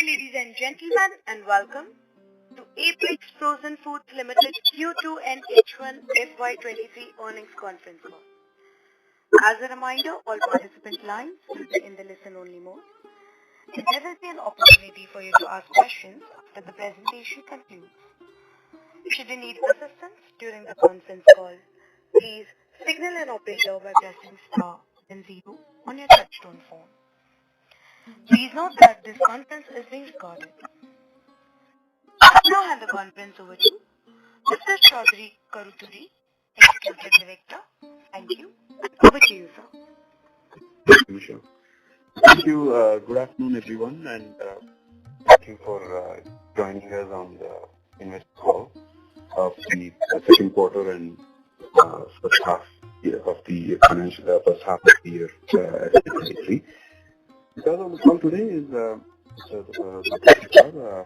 Ladies and gentlemen, and welcome to Apex Frozen Foods Limited Q2 and H1 FY2023 earnings conference call. As a reminder, all participant lines will be in the listen-only mode. There will be an opportunity for you to ask questions after the presentation concludes. Should you need assistance during the conference call, please signal an operator by pressing star then 0 on your touchtone phone. Please note that this conference is being recorded. I now hand the conference over to Mr. Chaudhary Karuturi, Executive Director. Thank you. Over to you, sir. Thank you, Michelle. Thank you. Good afternoon, everyone, and thank you for joining us on the investor call of the second quarter and first half of the financial first half of the year 2023. Because on the call today is the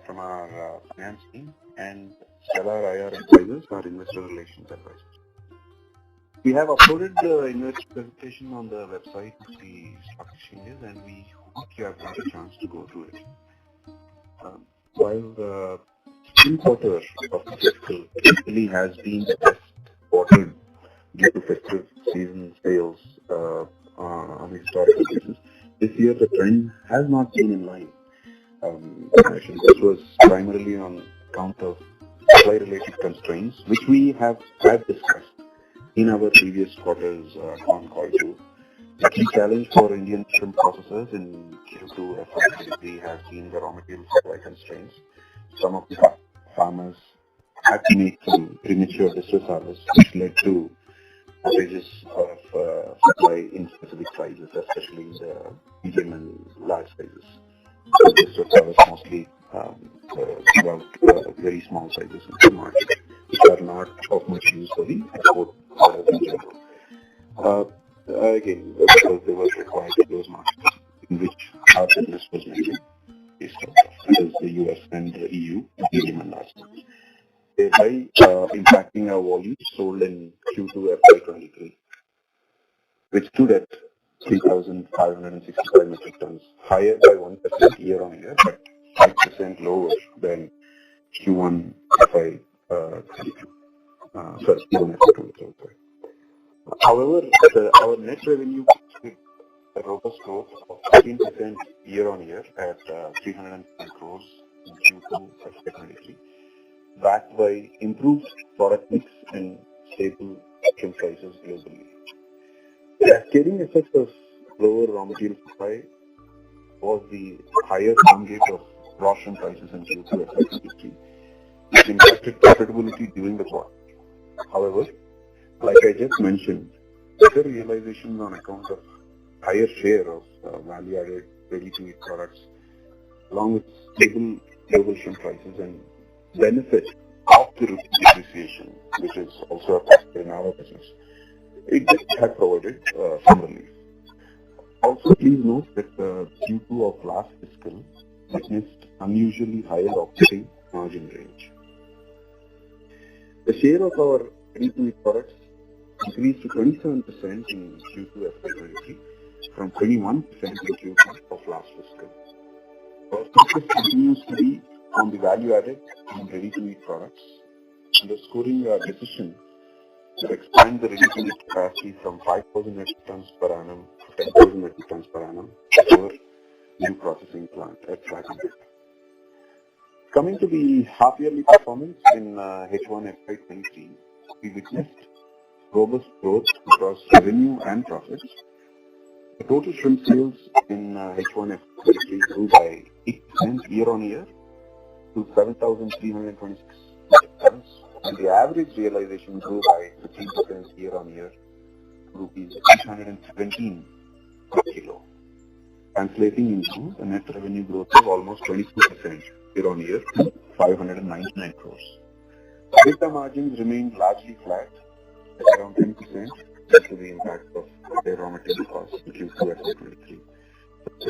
from our finance team and Stellar IR advisors, our investor relations advisors. We have uploaded the investor presentation on the website of the stock exchanges, and we hope you have had a chance to go through it. While the second quarter of the fiscal typically has been the best quarter due to festive season sales on a historical basis, this year the trend has not been in line. Actually, this was primarily on account of supply-related constraints, which we had discussed in our previous quarter's Concall too. The key challenge for Indian shrimp processors in Q2 FY2023 has been the raw material supply constraints. Some of the farmers had to make some premature distress harvests, which led to shortages of supply in specific sizes, especially in the medium and large sizes. So distress harvests mostly about very small sizes in the market, which are not of much use for the export in general. Again, because they were required to those markets in which our business was mainly based on, that is the US and the EU, medium and large sizes, thereby impacting our volumes sold in Q2 FY2023, which stood at 3,565 metric tons, higher by 1% year on year, but 5% lower than Q1 FY22. Q1 FY22. However, our net revenue experienced a robust growth of 15% year on year at 310 crores in Q2 FY23, backed by improved product mix and stable shrimp prices globally. The cascading effect of lower raw material supply was the higher farm gate of raw shrimp prices in Q2 FY23, which impacted profitability during the quarter. However, like I just mentioned, better realizations on account of higher share of value-added ready-to-eat products, along with stable global shrimp prices and benefit of the rupee depreciation, which is also a factor in our business, it had provided some relief. Also, please note that Q2 of last fiscal witnessed unusually higher operating margin range. The share of our ready-to-eat products increased to 27% in Q2 FY23 from 21% in Q2 of last fiscal. Our focus continues to be on the value-added and ready-to-eat products, underscoring our decision to expand the ready-to-eat capacity from 5,000 metric tons per annum to 10,000 metric tons per annum at our new processing plant at Dragon. Coming to the half-yearly performance in H1 FY23, we witnessed robust growth across revenue and profits. The total shrimp sales in H1 FY23 grew by 8% year on year to 7,326 metric tons, and the average realization grew by 15% year on year to rupees 817 per kilo, translating into a net revenue growth of almost 22% year on year to 599 crores. EBITDA margins remained largely flat at around 10% due to the impact of their raw material costs in Q2 FY23.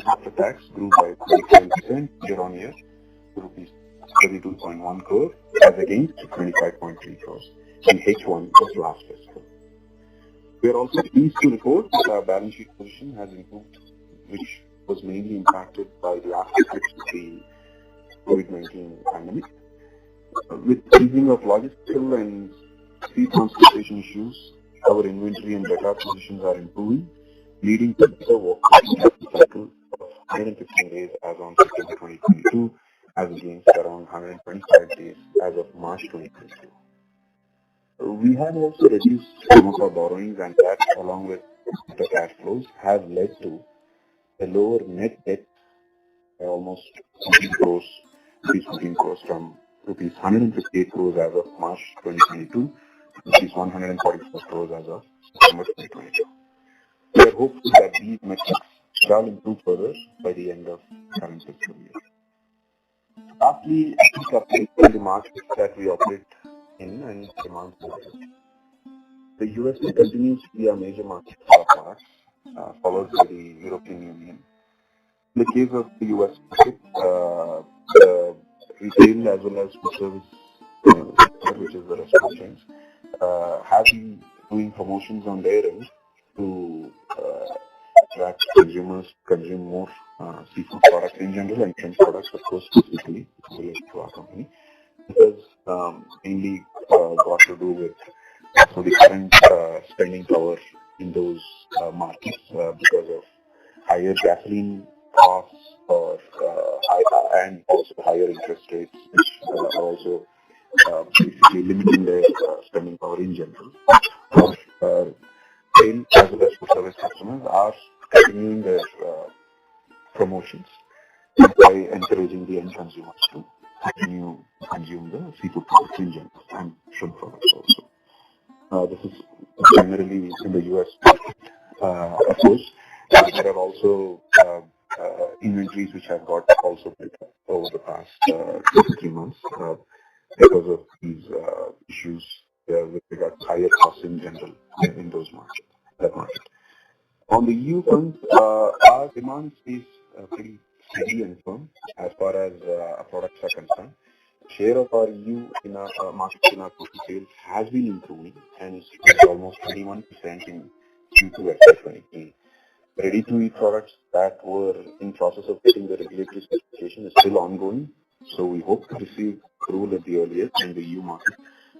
After tax grew by 27% year on year to rupees 32.1 crore as against 25.3 crores in H1 of last fiscal. We are also pleased to report that our balance sheet position has improved, which was mainly impacted by the after-tax of the COVID-19 pandemic. With easing of logistical and sea transportation issues, our inventory and data positions are improving, leading to better working capital cycle of 115 days as on September 2022, as against around 125 days as of March 2022. We have also reduced some of our borrowings, and that, along with the cash flows, has led to a lower net debt by almost 14 crores from rupees 158 crores as of March 2022 to rupees 144 crores as of September 2022. We are hopeful that these metrics shall improve further by the end of the current fiscal year. Lastly, a quick update on the markets that we operate in and demand for. The USA continues to be a major market for our products, followed by the European Union. In the case of the US market, the retail as well as food service sector, which is the restaurant chains, have been doing promotions on their end to attract consumers to consume more seafood products in general and shrimp products, of course, specifically related to our company. This has mainly got to do with the current spending power in those markets because of higher gasoline costs and also higher interest rates, which are also basically limiting their spending power in general. Sales as well as food service customers are continuing their promotions by encouraging the end consumers to continue to consume the seafood products in general and shrimp products also. This is primarily in the US market. Of course, there are also inventories which have got also built up over the past 2 to 3 months because of these issues with regard to higher costs in general in those markets. That market. On the EU front, our demand is pretty steady and firm as far as our products are concerned. Share of our EU in our markets in our total sales has been improving and is almost 21% in Q2 FY20. Ready-to-eat products that were in process of getting the regulatory specification is still ongoing, so we hope to receive approval at the earliest, and the EU market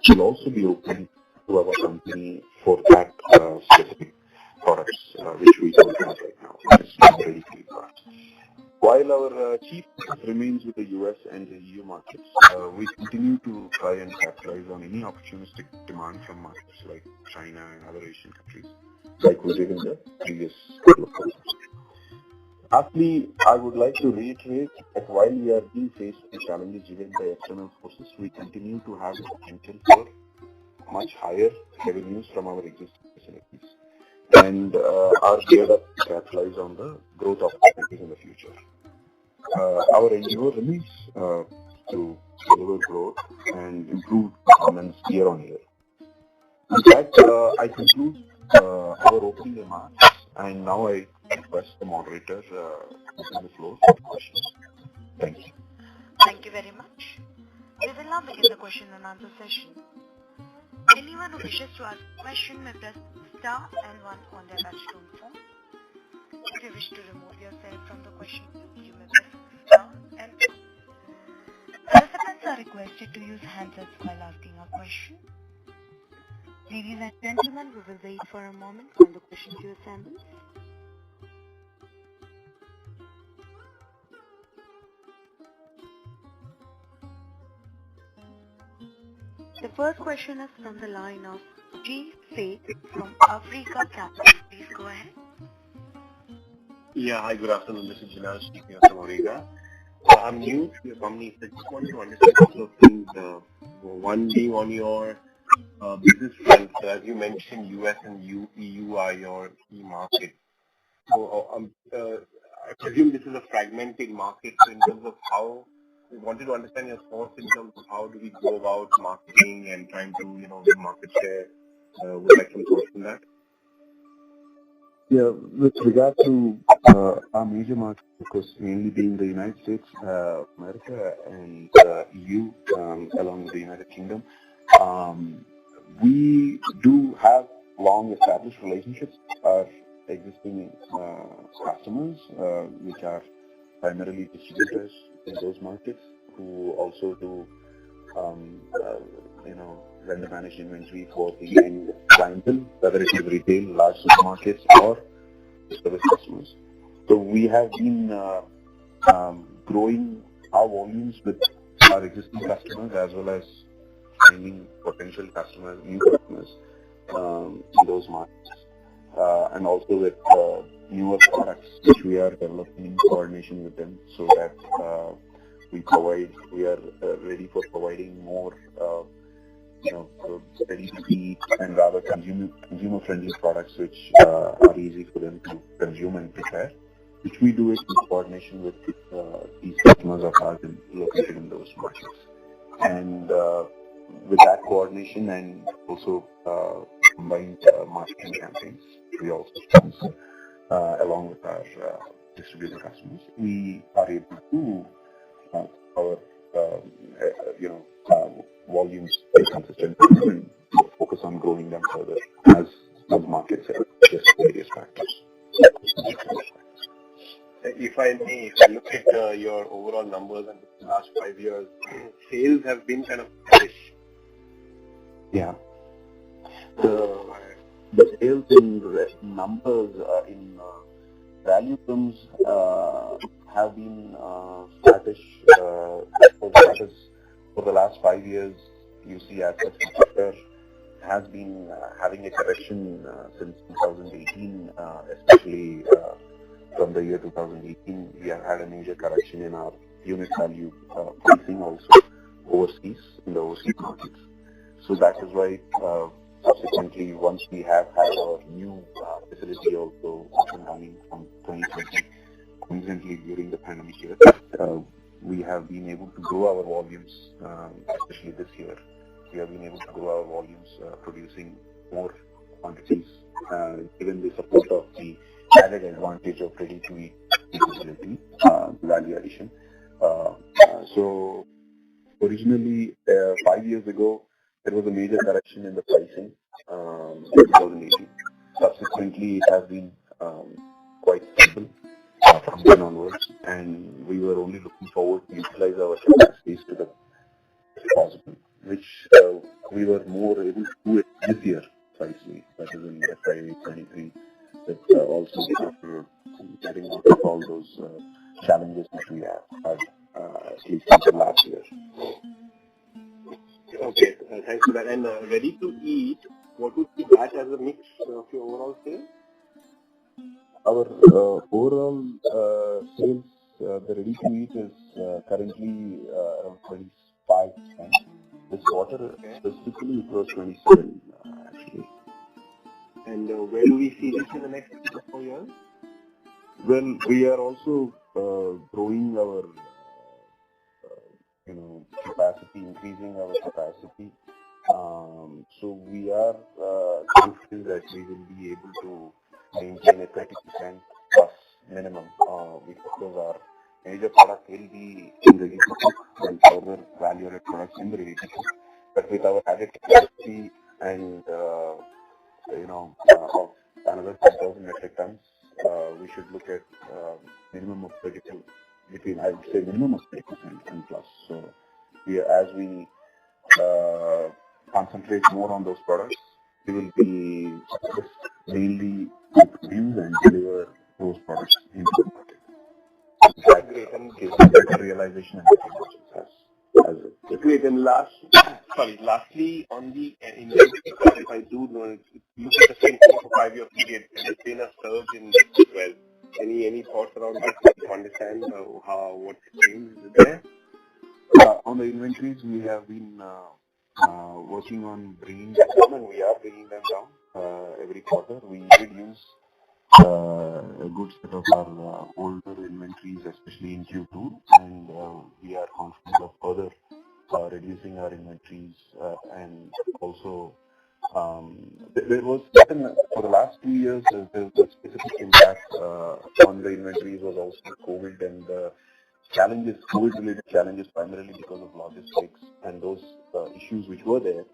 will also be open to our company for that specific products which we don't have right now. It's ready-to-eat products. While our chief focus remains with the US and the EU markets, we continue to try and capitalize on any opportunistic demand from markets like China and other Asian countries, like we did in the previous couple of quarters. Lastly, I would like to reiterate that while we are being faced with challenges driven by external forces, we continue to have the potential for much higher revenues from our existing facilities and are geared up to capitalize on the growth opportunities in the future. Our endeavor remains to deliver growth and improve performance year on year. In fact, I conclude our opening remarks, and now I request the moderator to open the floor for questions. Thank you. Thank you very much. We will now begin the question and answer session. Anyone who wishes to ask a question may press star and 1 on their touchtone phone. If you wish to remove yourself from the question queue, you may press star and 2. Participants are requested to use handsets while asking a question. Ladies and gentlemen, we will wait for a moment while the question queue assembles. The first question is from the line of Sept from Africa Capital. Please go ahead. Yeah, hi, good afternoon. This is Jinal speaking from Africa. I'm new to your company, so I just wanted to understand a couple of things. One being on your business front, as you mentioned, US and EU are your key markets. So I presume this is a fragmented market. So in terms of how we wanted to understand your thoughts in terms of how do we go about marketing and trying to win market share. Would like some thoughts on that? Yeah, with regard to our major markets, of course, mainly being the United States, America, and EU, along with the United Kingdom, we do have long-established relationships with our existing customers, which are primarily distributors in those markets who also do vendor managed inventory for the end clientele, whether it is retail, large supermarkets, or service customers. So we have been growing our volumes with our existing customers as well as finding potential customers, new customers in those markets, and also with newer products which we are developing in coordination with them, so that we are ready for providing more ready to eat and rather consumer friendly products which are easy for them to consume and prepare, which we do it in coordination with these customers of ours located in those markets. And with that coordination and also combined marketing campaigns, we also sponsor along with our distributor customers, we are able to our volumes stay consistent and focus on growing them further as the markets have just various factors. If I look at your overall numbers in the last 5 years, sales have been kind of flattish. Yeah. The sales in numbers in value terms have been flattish. For the last 5 years, you see as such the sector has been having a correction since 2018, especially from the year 2018. We have had a major correction in our unit value pricing also overseas, in the overseas markets. So that is why subsequently, once we have had our new facility also up and running from 2020, coincidentally during the pandemic year, we have been able to grow our volumes, especially this year. We have been able to grow our volumes, producing more quantities, given the support of the added advantage of ready-to-eat capability, value addition. So originally, 5 years ago, there was a major correction in the pricing in 2018. Subsequently, it has been quite stable from then onwards, and we were only looking forward to utilize our capacities to the best possible, which we were more able to do it this year, precisely. That is in FY2023. That also after getting out of all those challenges which we have had at least since the last year. Okay, thanks for that. And ready to eat, what would be that as a mix of your overall sales? Our overall sales, the ready-to-eat is currently around 25%. This quarter specifically it was 27 actually. And where do we see this in the next 3 to 4 years? Well, we are also growing our capacity, increasing our capacity. So we are confident that we will be able to maintain a 30% plus minimum. Because our major product will be in ready to cook and further value-added products in the ready to cook. But with our added capacity and of another 10,000 metric tons, we should look at minimum of 30%, I would say minimum of 30% and plus. So as we concentrate more on those products, we will be mainly to produce and deliver those products into the market. That Great. And gives a better realization and better margins as it. Great. And lastly, on the inventory, if I do know, if you look at the same 4 to 5 year period, there's been a surge in this as well. Any thoughts around that to understand what's changed there? On the inventories, we have been working on bringing them down, and we are bringing them down every quarter. We did use a good set of our older inventories, especially in Q2, and we are confident of further reducing our inventories. And also, there was for the last 2 years, the specific impact on the inventories was also COVID and COVID-related challenges, primarily because of logistics and those issues which were there,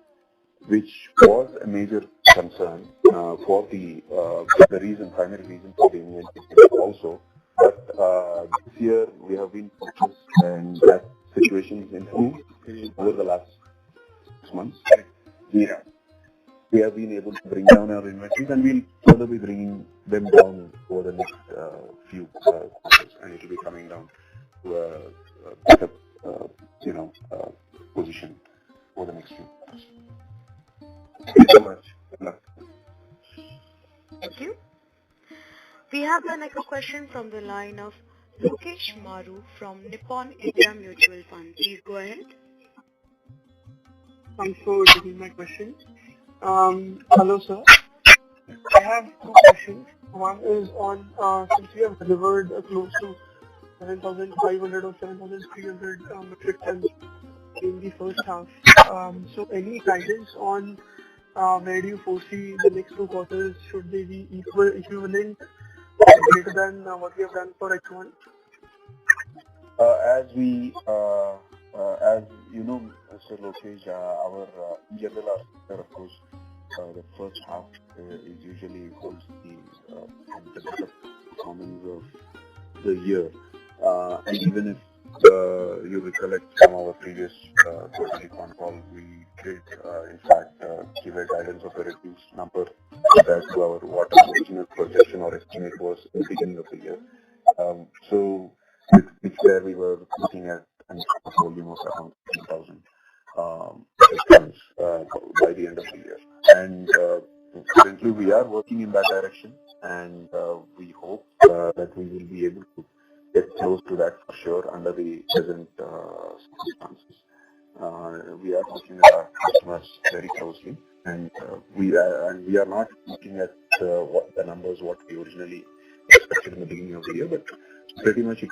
which was a major concern for the primary reason for the inventory also. But this year we have been focused, and that situation situations improved over the last 6 months. We have been able to bring down our inventories, and we'll further be bringing them down over the next few quarters, and it will be coming down to a better, position over the next few quarters. Thank you so much. Good luck. Thank you. We have the next question from the line of Lokesh Maru from Nippon India Mutual Fund. Please go ahead. Thanks for taking my question. Hello, sir. I have two questions. One is on, since we have delivered close to 7,500 or 7,300 metric tons in the first half. So any guidance on where do you foresee the next 2 quarters? Should they be equivalent or greater than what we have done for H1? As you know, Mr. Lokesh, in general, our sector, of course, the first half is usually holds the better performance of the year. And even if you recollect from our previous quarterly Concall, we did, in fact, give a guidance of a reduced number compared to what our original projection or estimate was in the beginning of the year. So, which where we were looking at a volume of around 15,000 tons by the end of the year. And currently we are working in that direction, and we hope that we will be able to get close to that for sure under the present circumstances. We are looking at our customers very closely, and we are not looking at what the numbers what we originally expected in the beginning of the year, but pretty much it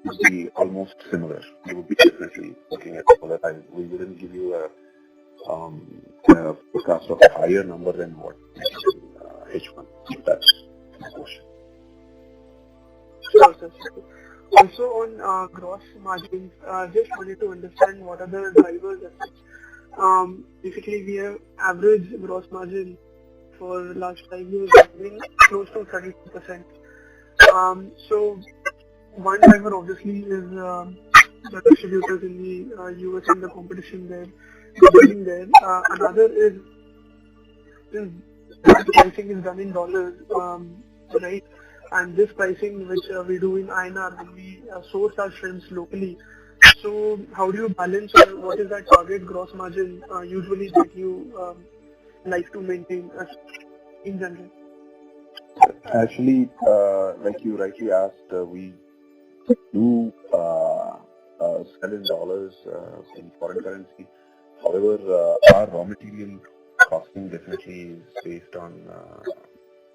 would be almost similar. We would be definitely looking at volatile. We wouldn't give you a forecast of a higher number than what we did in H1. If that's the question. Sure, sir. Also on gross margins, just wanted to understand what are the drivers as such. Basically, we have average gross margin for the last 5 years been close to 32%. So one driver obviously is the distributors in the US and the competition there, the there. Another is that pricing is done in dollars, right? And this pricing which we do in INR when we source our shrimps locally. So how do you balance, or what is that target gross margin usually that you like to maintain in general? Actually, like you rightly asked, we do sell in dollars in foreign currency. However, our raw material costing definitely is based on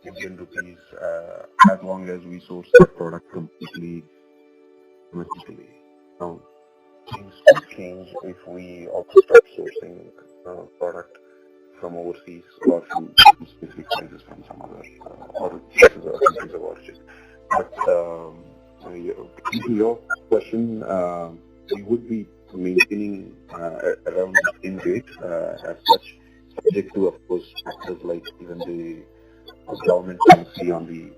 Indian rupees as long as we source the product completely domestically. Now, things could change if we also start sourcing product from overseas or from specific places from some other or places or countries of origin. But to your question, we would be maintaining around the same rate as such, subject to, of course, factors like even the government policy on the,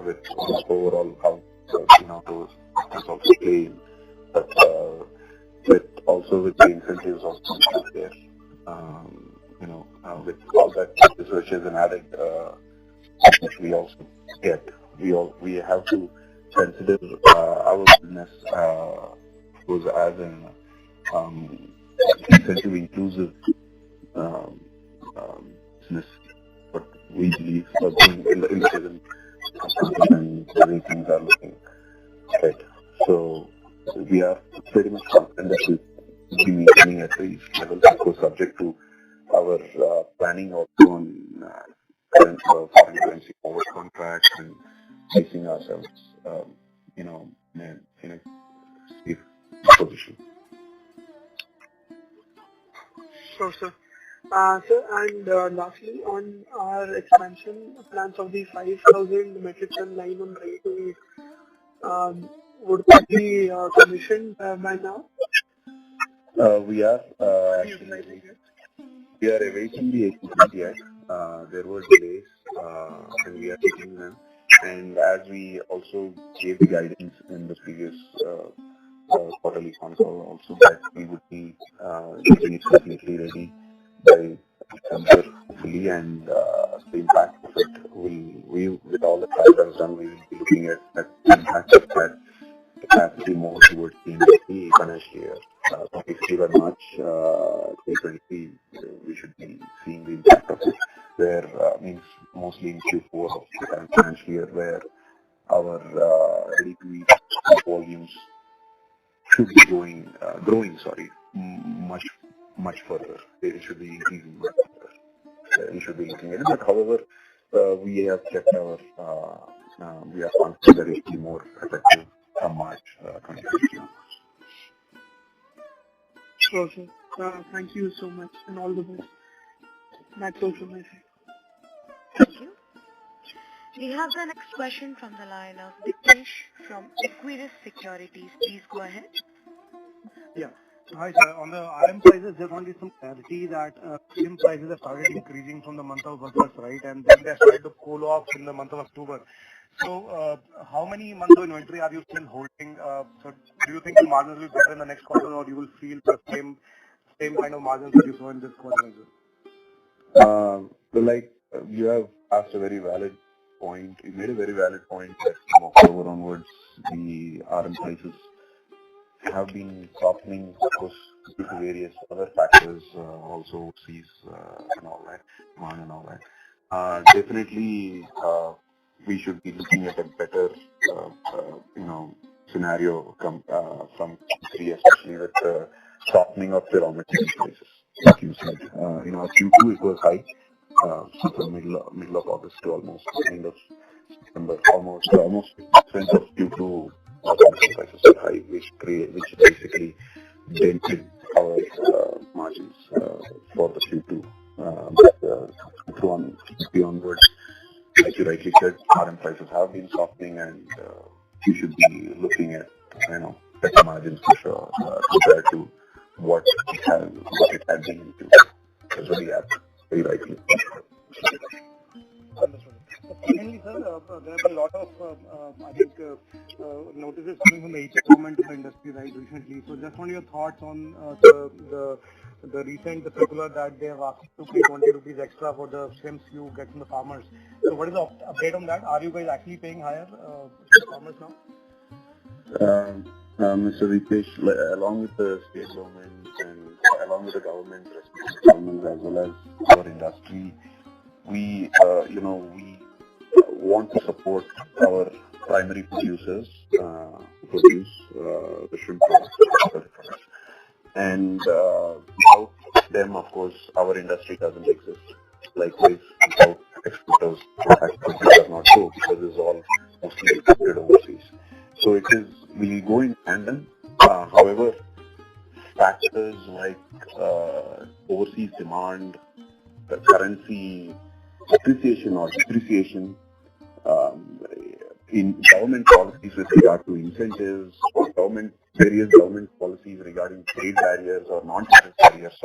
with overall how, those factors also play in. But with the incentives also there, with all that research is an added, which we also get. We have to consider our business was as an incentive inclusive business. But we believe in the present and things are looking right. So we are pretty much confident that we'll be maintaining at these levels, of course, subject to our planning also on current foreign currency forward contracts and placing ourselves, in a safe position. Sure, sir. Sir, and lastly, on our expansion plans of the 5,000 metric ton line on ready to eat, would that be commissioned by now? We are awaiting the equipment yet. There were delays, and we are taking them. And as we also gave the guidance in the previous quarterly Concall also that we would be getting it completely ready by December fully, and the impact of it with all the trial runs done, we will be looking at the impact of that capacity more towards the end of the financial year. So basically by March 2023, we should be seeing the impact of it, where means mostly in Q4 of the current financial year, where our ready-to-eat volumes should be growing, much further. They should be increasing much further. We should be looking at it. But however, we have kept our, we are confident that it will be more effective from March 2022. Sure, sir. Thank you so much and all the best. That's all from my side. Thank you. We have the next question from the line of Dipesh from Equirus Securities. Please go ahead. Yeah. Hi, sir. On the RM prices, there want to be some clarity that RM prices have started increasing from the month of August, right? And then they started to cool off in the month of October. So, how many months of inventory are you still holding? So, do you think the margins will be better in the next quarter, or you will feel the same kind of margins that you saw in this quarter as well? So, like you have asked a very valid point. You made a very valid point that from October onwards, the RM prices have been softening, of course, due to various other factors, also overseas and all that, demand and all that. Definitely, we should be looking at a better, scenario from Q3, especially with the softening of the raw material prices. Like you said, Q2 it was high, from the middle of August to almost end of September, almost 50% of Q2 raw material prices were high, which basically dented our margins for the Q2. But from Q3 onwards, like you rightly said, RM prices have been softening, and you should be looking at better margins for sure compared to what it had been in Q2. That's what we have very rightly. Understood. Secondly, sir, there have been a lot of, notices coming from the AP government to the industry, right, recently. So just want your thoughts on the recent circular that they have asked to pay 20 rupees extra for the shrimps you get from the farmers. So what is the update on that? Are you guys actually paying higher to the farmers now? Mr. Ritesh, along with the state government and along with the government, respective governments as well as our industry, we want to support our primary producers who produce the shrimp products. And without them, of course, our industry doesn't exist. Likewise, without exporters, exporters does not go because it's all mostly exported overseas. So we go in tandem. However, factors like overseas demand, the currency appreciation or depreciation, in government policies with regard to incentives, or various government policies regarding trade barriers or non-trade barriers,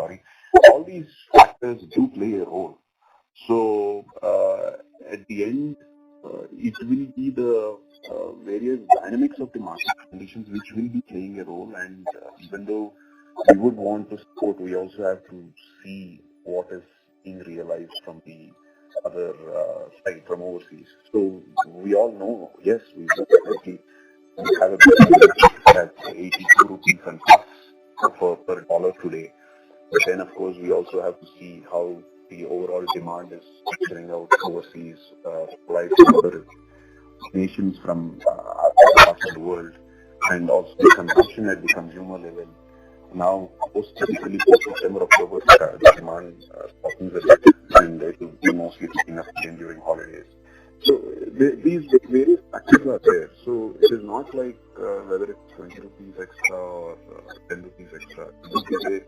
all these factors do play a role. So at the end, it will be the various dynamics of the market conditions which will be playing a role, and even though we would want to support, we also have to see what is being realized from the other side, from overseas. So we all know, yes, we definitely have a business at 82 rupees and plus per dollar today. But then, of course, we also have to see how the overall demand is turning out overseas, supplied from other nations from other parts of the world, and also the consumption at the consumer level. Now, typically post-September, October, the demand softens a bit, and it will be mostly picking up again during holidays. So these various factors are there. So it is not like whether it's 20 rupees extra or 10 rupees extra. It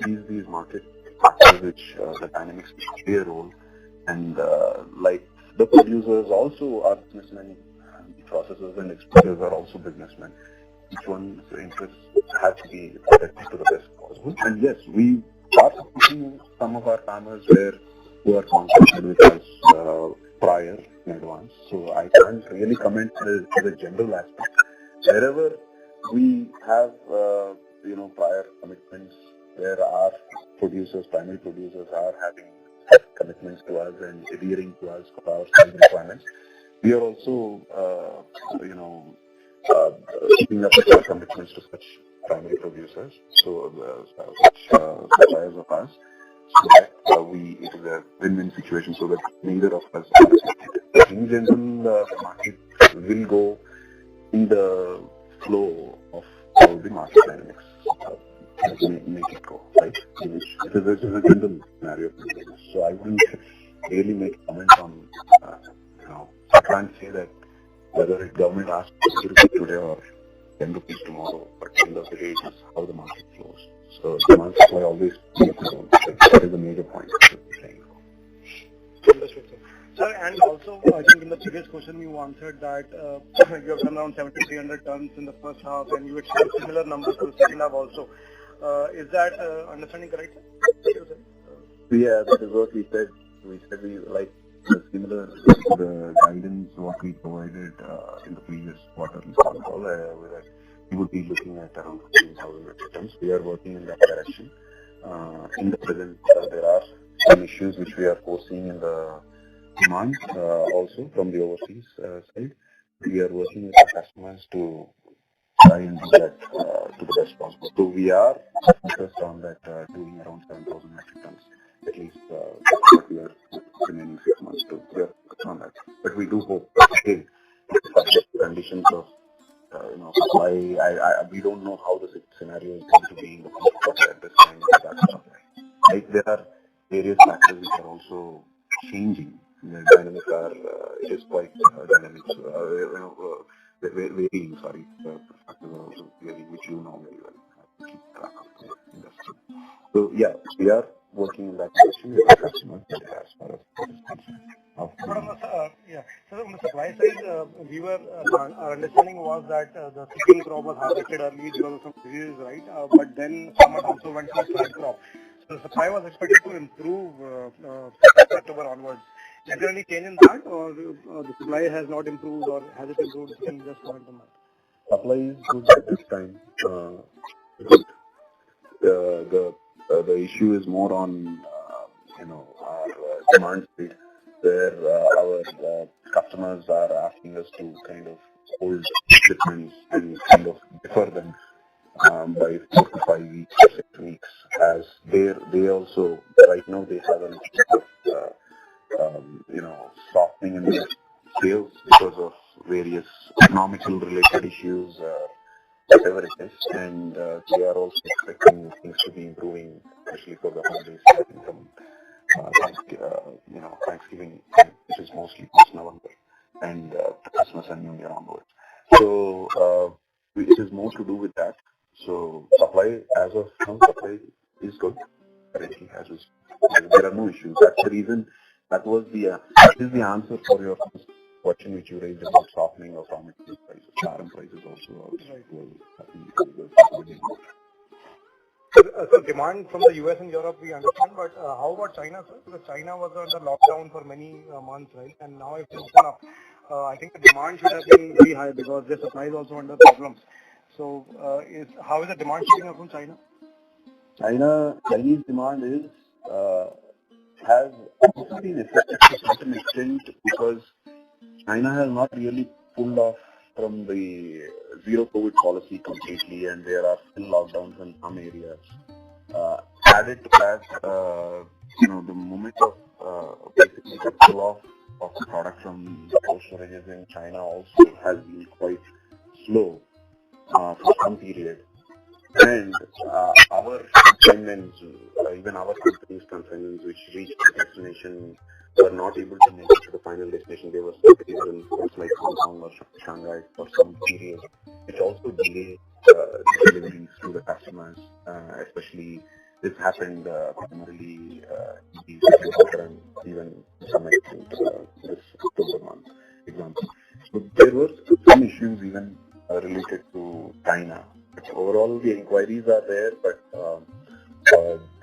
is these market factors which the dynamics play a role, and like the producers also are businessmen, the processors and exporters are also businessmen. Each one's interest has to be protected to the best possible. And yes, we are supporting some of our farmers who are contacted with us prior in advance. So I can't really comment as a general aspect. Wherever we have, prior commitments. There are primary producers are having commitments to us and adhering to us for our sales requirements. We are also, keeping up with our commitments to such primary producers, so such suppliers of us, so that it is a win-win situation, so that neither of us are affected. In general, the market will go in the flow of how the market dynamics make it go, right? This is a general scenario. So I wouldn't really make a comment on, I can't say that whether the government asks 50 rupees today or 10 rupees tomorrow, but at the end of the day, it is how the market flows. So demand supply always plays its role. That is a major point of saying. Understood, sir. Sir, and also, I think in the previous question you answered that you have done around 7,300 tons in the first half, and you expect similar numbers for the second half also. Is that understanding correct, sir? Yeah, that is what we said. We said we like similar to the guidance what we provided in the previous quarterly call, that we would be looking at around 15,000 metric tons. We are working in that direction. In the present, there are some issues which we are foreseeing in the demand also from the overseas side. We are working with our customers to try and do that to the best possible. So we are focused on that, doing around 7,000 metric tons, at least what we are remaining 6 months to. We are focused on that. But we do hope that again, conditions of supply, we don't know how the scenario is going to be in the first quarter at this time. Like there are various factors which are also changing. The dynamics are, it is quite dynamic, varying, sorry. The factors are also varying, which you know very well. Have to keep track of the industry. So yeah, we are working in that direction with our customers as far as that is concerned. But on the, so on the supply side, our understanding was that the second crop was harvested early because of some diseases, right? But then someone also went for third crop. So the supply was expected to improve October onwards. Is there any change in that, or the supply has not improved, or has it improved? Can you just comment on that? Supply is good at this time. The issue is more on our demand side, where our customers are asking us to kind of hold shipments and kind of defer them by 4 to 5 weeks or 6 weeks, as they also right now they have a softening in their sales because of various economical related issues, whatever it is, and they are also expecting things to be improving, especially for the holidays starting from Thanksgiving, which is mostly post-November, and Christmas and New Year onwards. So it is more to do with that. So supply, as of now, supply is good. Currently, there are no issues. That's the reason. That is the answer for your first question which you raised about softening of raw material prices. RM prices also So demand from the US and Europe we understand, but how about China, sir? Because China was under lockdown for many months, right? And now it's open up. I think the demand should have been very high because their supply is also under problems. So how is the demand shaping up from China? Chinese demand has also been affected to a certain extent because China has not really pulled off from the zero COVID policy completely, and there are still lockdowns in some areas. Added to that, the moment of basically the pull off of the product from the cold storages in China also has been quite slow for some period. And our consignments, even our company's consignments which reached the destination, were not able to make it to the final destination. They were stuck either in ports like Hong Kong or Shanghai for some period, which also delayed deliveries to the customers. Especially this happened primarily in the second quarter and even to some extent this October month, example. So there were some issues even related to China. But overall, the inquiries are there, but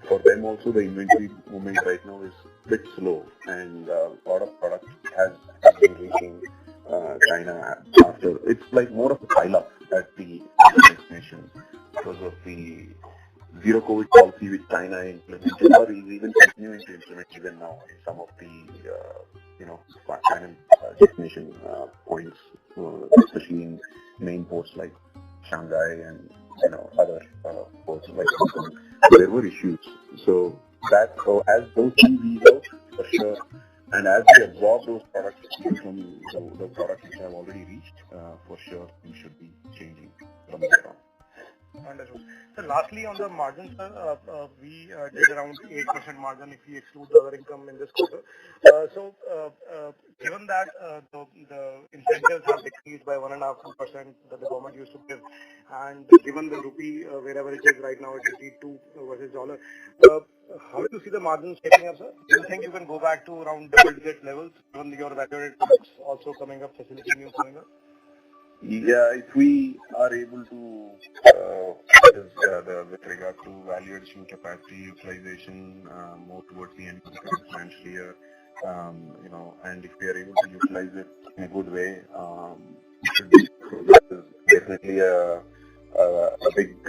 for them also the inventory movement right now is a bit slow, and a lot of product has been reaching China after. It's like more of a pile-up at the destinations because of the zero COVID policy which China implemented or is even continuing to implement even now in some of the final destination points, especially in main ports like Shanghai and other ports like Hong Kong. There were issues. So that as those things ease out, for sure, and as we absorb those products from the products which have already reached, for sure things should be changing from there on. Understood. So lastly, on the margins, sir, we did around 8% margin if we exclude the other income in this quarter. Given that the incentives have decreased by 1.5% that the government used to give, and given the rupee wherever it is right now, it is 82 versus dollar, how do you see the margins shaping up, sir? Do you think you can go back to around double-digit levels given your value-added products also coming up, facility new coming up? Yeah, if we are able to, with regard to value addition capacity utilization more towards the end of the current financial year, and if we are able to utilize it in a good way, it should be, that is definitely a big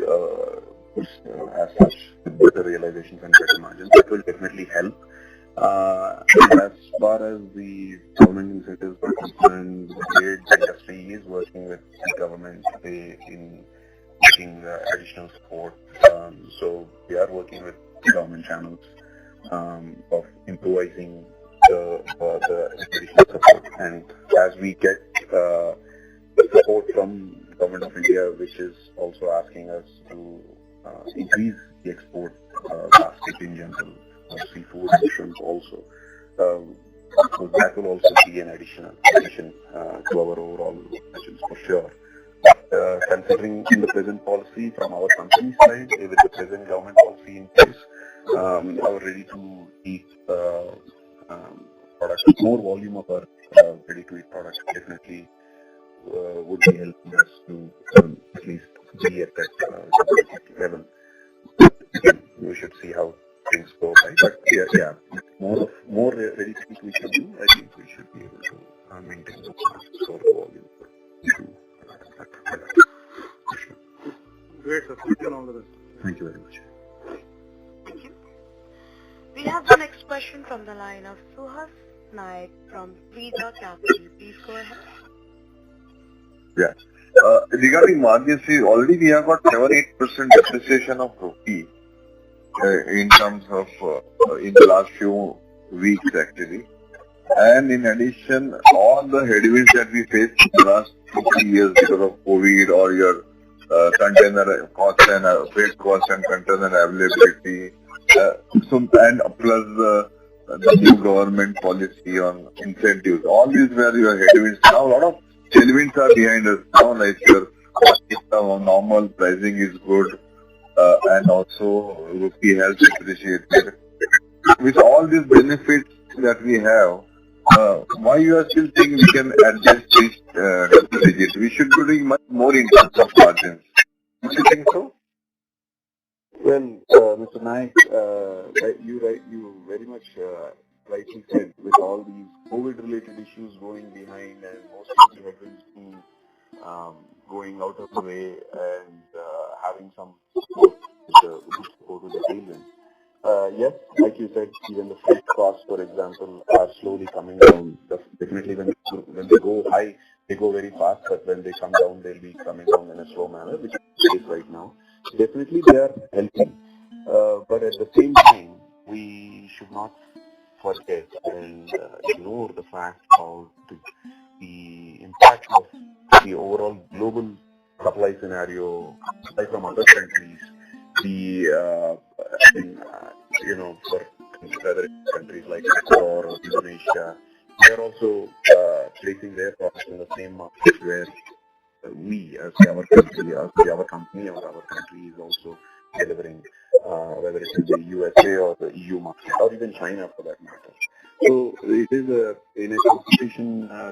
push as such, with better realizations and better margins. That will definitely help. And as far as the government incentives are concerned, the industry is working with the government in making additional support. So we are working with government channels of improvising the additional support. And as we get support from Government of India, which is also asking us to increase the export basket in general, of seafood and shrimp also. So that will also be an addition to our overall budgets for sure. Considering in the present policy from our company side, with the present government policy in place, our ready-to-eat products, more volume of our ready-to-eat products definitely would be helping us to at least be at that level. Again, we should see how things go by, but yeah, more ready-to-eat we can do. I think we should be able to maintain those sort of volume. Great, sir. Thank you and all the best. Thank you very much. Thank you. We have the next question from the line of Suhas Naik from Visa Capital. Please go ahead. Yeah. Regarding margins, already we have got 7-8% depreciation of rupee in terms of in the last few weeks actually. And in addition, all the headwinds that we faced in the last 2-3 years because of COVID or your container cost and freight cost and container availability, and plus the new government policy on incentives, all these were your headwinds. Now a lot of tailwinds are behind us now, like your normal pricing is good, and also rupee has appreciated. With all these benefits that we have, why you are still thinking we can adjust this double digit? We should be doing much more in terms of margins. Do you think so? Well, Mr. Naik, you very much rightly said, with all these COVID-related issues going behind and most of the headwinds being going out of the way and having some support with the tailwind. Yes, like you said, even the freight costs, for example, are slowly coming down. Definitely when they go high, they go very fast, but when they come down, they'll be coming down in a slow manner, which is the case right now. Definitely they are helping. But at the same time, we should not forget and ignore the fact of the impact of the overall global supply scenario, supply from other countries, for other countries like Ecuador or Indonesia, they are also placing their products in the same market where we, as our company or our country is also delivering, whether it's in the USA or the EU market or even China for that matter. So it is in a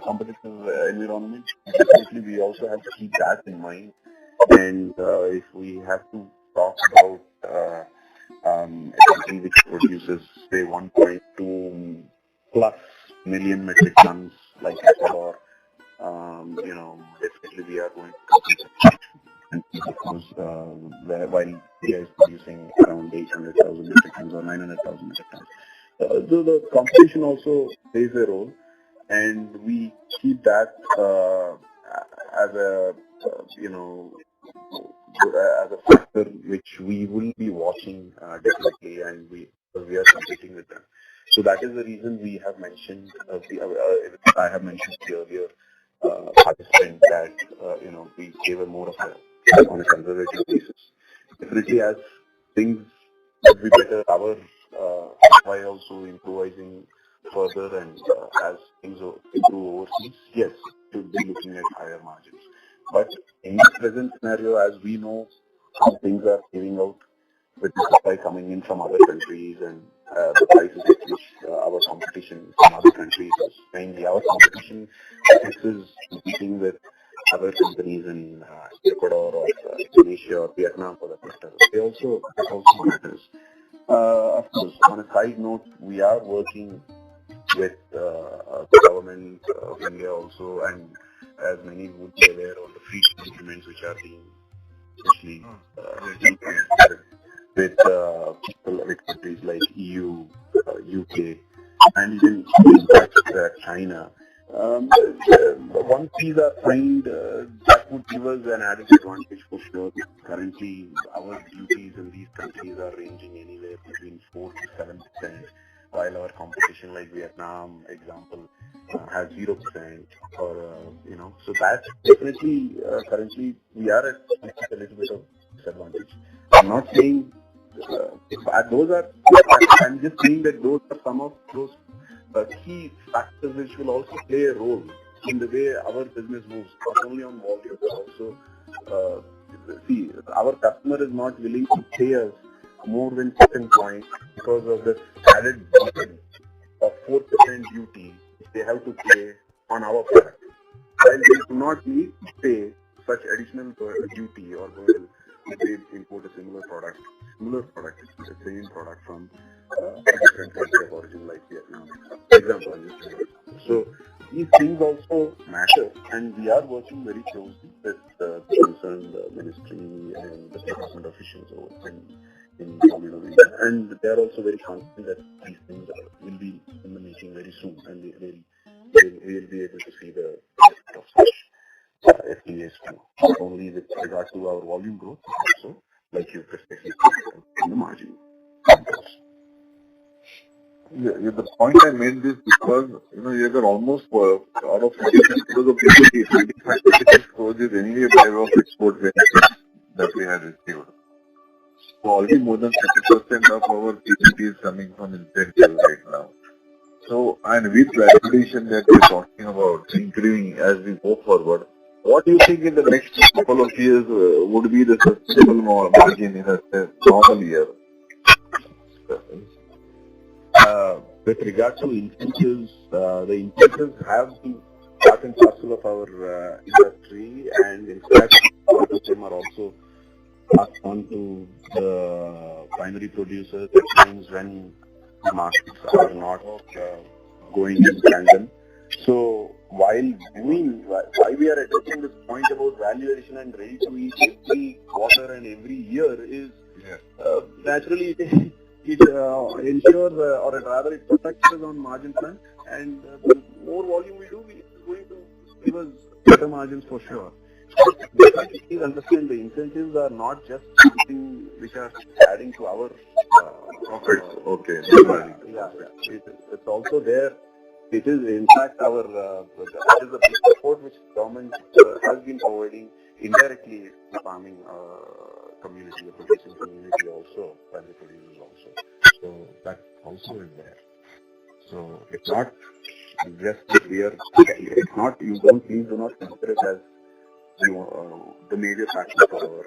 competitive environment. Definitely, we also have to keep that in mind. And if we have to talk about a country which produces, say, 1.2 plus million metric tons like Ecuador, definitely we are going to compete And of course, while India is producing around 800,000 metric tons or 900,000 metric tons. So the competition also plays a role, and we keep that as a as a factor which we will be watching definitely, and we are competing with them. So that is the reason we have mentioned. I have mentioned the earlier participant that we gave a more of a on a conservative basis. Definitely, as things will be better, our by also improvising further, and as things improve overseas, yes, should be looking at higher margins. But in the present scenario, as we know how things are giving out with the supply coming in from other countries and the prices at which our competition from other countries is mainly our competition is competing with other companies in Ecuador or Indonesia or Vietnam for that matter. That also matters. Of course, on a side note, we are working with the government of India also, and as many would be aware of the free agreements which are being especially with countries like EU, UK, and even China. Once these are signed, that would give us an added advantage for sure. Currently, our duties in these countries are ranging anywhere between 4 to 7%, while our competition like Vietnam, example, has 0%, or so that's definitely currently we are at a little bit of disadvantage. I'm not saying those are. I'm just saying that those are some of those key factors which will also play a role in the way our business moves, not only on volume but also see, our customer is not willing to pay us more than certain point because of the added burden of 4% duty which they have to pay on our product. While they do not need to pay such additional duty or burden if they import a similar product, the same product from a different country of origin like Vietnam. For example, I'm just saying. So these things also matter, and we are working very closely with the concerned ministry and the government officials over in Government of India, and they are also very confident that these things will be in the making very soon, and we will be able to see the effect of such FTAs too, not only with regard to our volume growth, but also, like you precisely said, in the margin. Yeah, the point I made this because you got almost out of 26 crores of PBT, 26 crores is anyway by way of export benefits that we had received. So already more than 50% of our PBT is coming from incentives right now. So, and with validation that we're talking about increasing as we go forward, what do you think in the next couple of years would be the sustainable margin in a normal year? With regard to incentives, the incentives have been part and parcel of our industry, and in fact, part of them are also passed on to the primary producers at times when the markets are not going in tandem. So while why we are addressing this point about valuation and ready to eat every quarter and every year is naturally it ensures or rather it protects us on margin front, and the more volume we do, it's going to give us better margins for sure. Please understand, the incentives are not just something which are adding to our profits. Okay. It's also there. It is in fact our that is a big support which government has been providing indirectly to the farming community, the producing community also, primary producers also. So that also is there. So it's not just that we are. It's not. Please do not consider it as the major factor for our.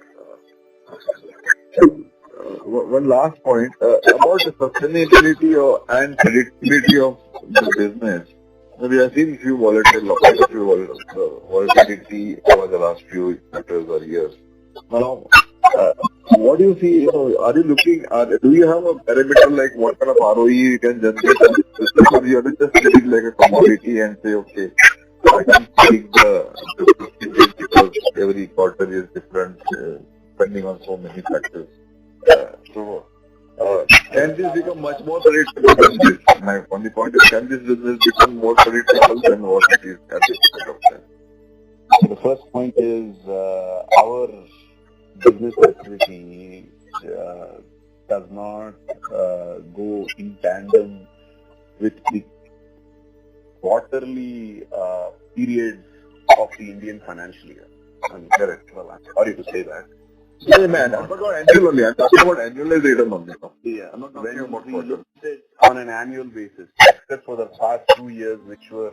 One last point about the sustainability and predictability of the business. We have seen quite a few volatility over the last few quarters or years. Now, what do you see? Are you looking? Do you have a parameter like what kind of ROE you can generate on this business, or you have to just treat it like a commodity and say, okay, I can take the because every quarter is different, depending on so many factors. Can this become much more predictable than this? My only point is, can this business become more predictable than what it is at this point of time? So the first point is our business activity does not go in tandem with the quarterly periods of the Indian financial year. I mean, correct. Well, I'm sorry to say that. Yeah, man, I'm not about annual only. I'm talking about annualized return only. Yeah, I'm not talking about we look at it on an annual basis, except for the past 2 years, which were,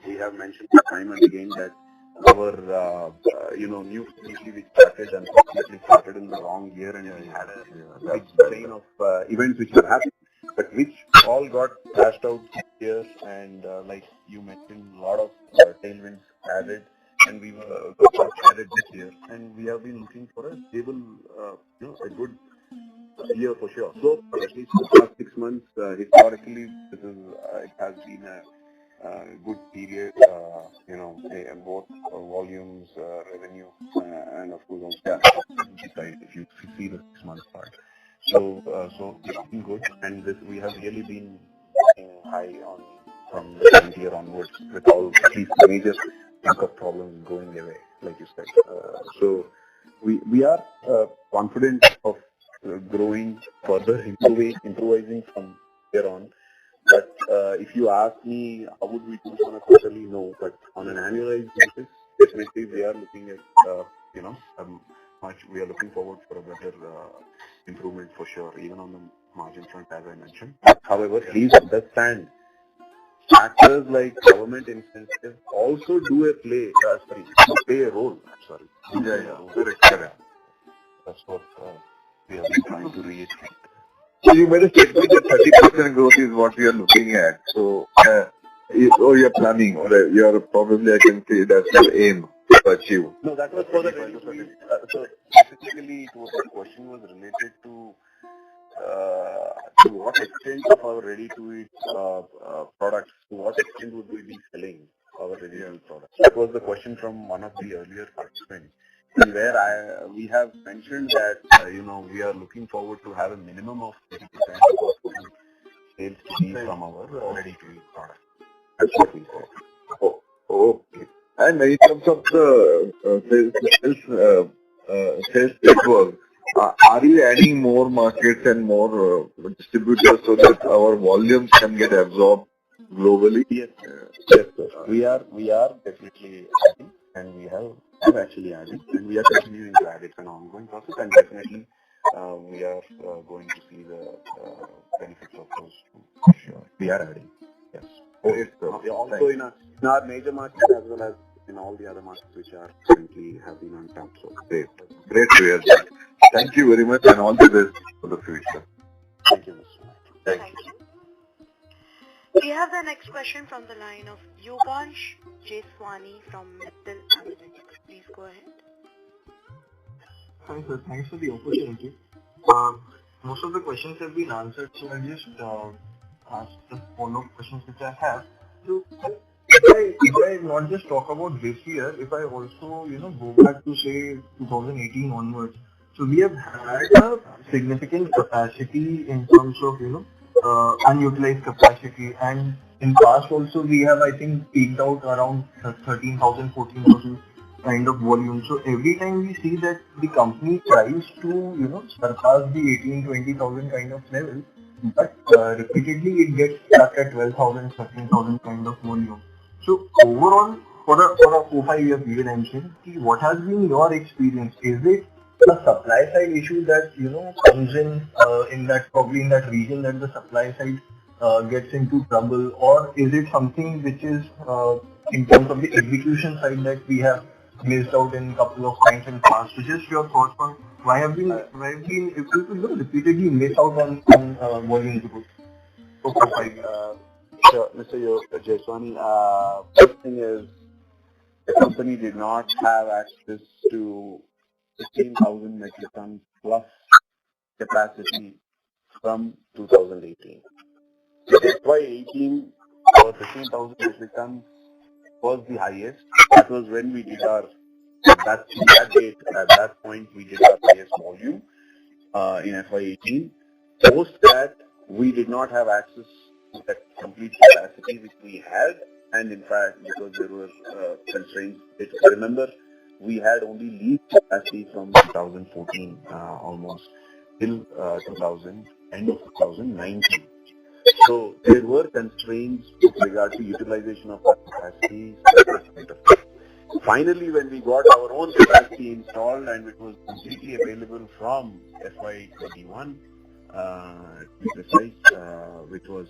we have mentioned time and again that our, new facility which started, unfortunately started in the wrong year and we had a big train of events which were happening, but which all got dashed out this year and like you mentioned, a lot of tailwinds added. And we were added this year, and we have been looking for a stable, a good year for sure. So, for at least the past 6 months, historically, this is it has been a good period. Both volumes, revenue, and of course also if you see the 6 months part. So it's been good, and this we have really been high on from the current year onwards, with all at least the major chunk of problems going away, like you said. So we are confident of growing further, improvising from here on. But if you ask me, how would we do on a quarterly? No, but on an annualized basis, definitely we are looking at we are looking forward for a better improvement for sure, even on the margin front, as I mentioned. However, please understand, factors like government incentives also play a role. I'm sorry. Correct. That's what we have been trying to reiterate. So you made a statement that 30% growth is what we are looking at. So, you're planning, or you're probably, I can say that's your aim to achieve. No, that was for the so specifically, the question was related to what extent of our ready-to-eat products, to what extent would we be selling our ready-to-eat products? That was the question from one of the earlier participants. And where we have mentioned that, we are looking forward to have a minimum of 30% of our total sales to be from our ready-to-eat products. That's what we said. Okay. And in terms of the sales network, are you adding more markets and more distributors so that our volumes can get absorbed globally? Yes, sir. We are definitely adding, and we have actually added, and we are continuing to add. It's an ongoing process, and definitely we are going to see the benefits of those too. For sure. We are adding. Yes. Also in our major markets as well as in all the other markets which are currently have been untapped. So great to hear that. Thank you very much, and all the best for the future. Thank you, Mr. Mike. Thank you. We have the next question from the line of Yogansh Jeswani from Mittal Analytics. Please go ahead. Hi sir, thanks for the opportunity. Most of the questions have been answered, so I'll just ask the follow-up questions which I have. So if I not just talk about this year, if I also go back to say 2018 onwards, so we have had a significant capacity in terms of unutilized capacity, and in past also we have, I think, peaked out around 13,000, 14,000 kind of volume. So every time we see that the company tries to surpass the 18, 20,000 kind of level, but repeatedly it gets stuck at 12,000, 13,000 kind of volume. So overall, for a 4-5 year period, I'm saying, what has been your experience? Is it a supply side issue that comes in that probably in that region that the supply side gets into trouble, or is it something which is in terms of the execution side that we have missed out in a couple of times in past? So just your thoughts on why have been if you repeatedly miss out on volume growth for 4-5 years? Sure, Mr. Jeswani. First thing is, the company did not have access to 15,000 metric tons plus capacity from 2018. So FY18 or 15,000 metric tons was the highest. That was when we did our, at that point, we did our highest volume in FY18. Post that, we did not have access to that complete capacity which we had, and in fact, because there were constraints, if you remember, we had only lead capacity from 2014 almost till end of 2019. So there were constraints with regard to utilization of our capacity. Finally, when we got our own capacity installed and it was completely available from FY21, to be precise, which was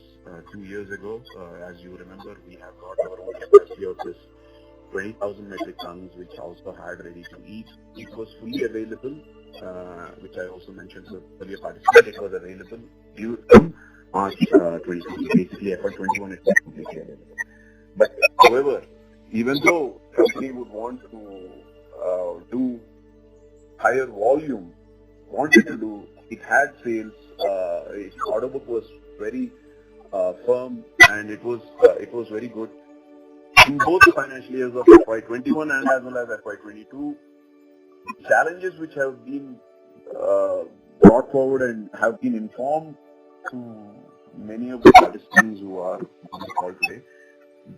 2 years ago, as you remember, we have got our own capacity of this 20,000 metric tons, which also had ready to eat. It was fully available, which I also mentioned to the earlier participant. It was available due to March 2020, basically FY21 it was completely available. But however, even though company would want to do higher volume, wanted to do, it had sales, its order book was very firm, and it was very good. In both the financial years of FY21 and as well as FY22, challenges which have been brought forward and have been informed to many of the participants who are on the call today,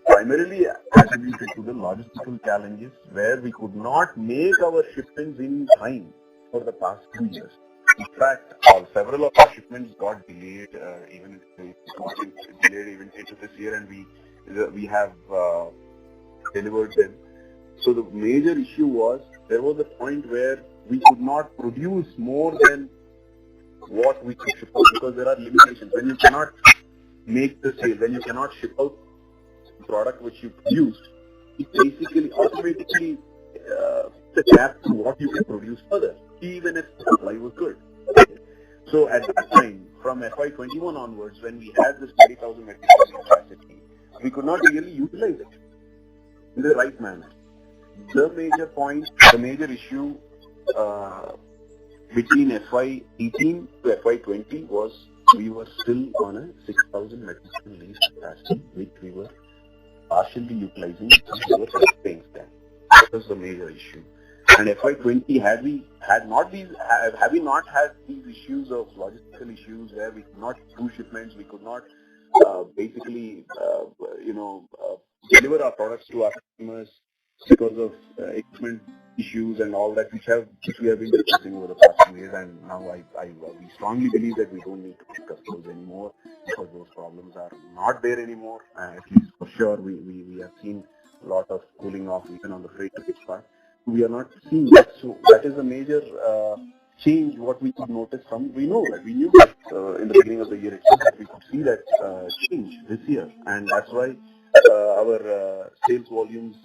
primarily attributed to the logistical challenges where we could not make our shipments in time for the past 2 years. In fact, several of our shipments got delayed, even into this year, and we have delivered them. So the major issue was there was a point where we could not produce more than what we could ship out because there are limitations. When you cannot make the sale, when you cannot ship out the product which you produced, it basically automatically the gap to what you can produce further, even if the supply was good. So at that time, from FY21 onwards, when we had this 30,000 metric ton capacity, we could not really utilize it in the right manner. The major point, the major issue between FY18 to FY20 was we were still on a 6,000 metric ton lease capacity, which we were partially utilizing because we were constrained then. That was the major issue. And FY20, had we not had these issues of logistical issues where we could not do shipments, we could not basically deliver our products to our customers because of equipment issues and all that, which we have been discussing over the past 2 years, and now we strongly believe that we don't need to discuss those anymore because those problems are not there anymore. At least for sure, we have seen a lot of cooling off even on the freight to part. We are not seeing that, so that is a major change. What we could notice from, we knew that in the beginning of the year itself that we could see that change this year, and that's why our sales volumes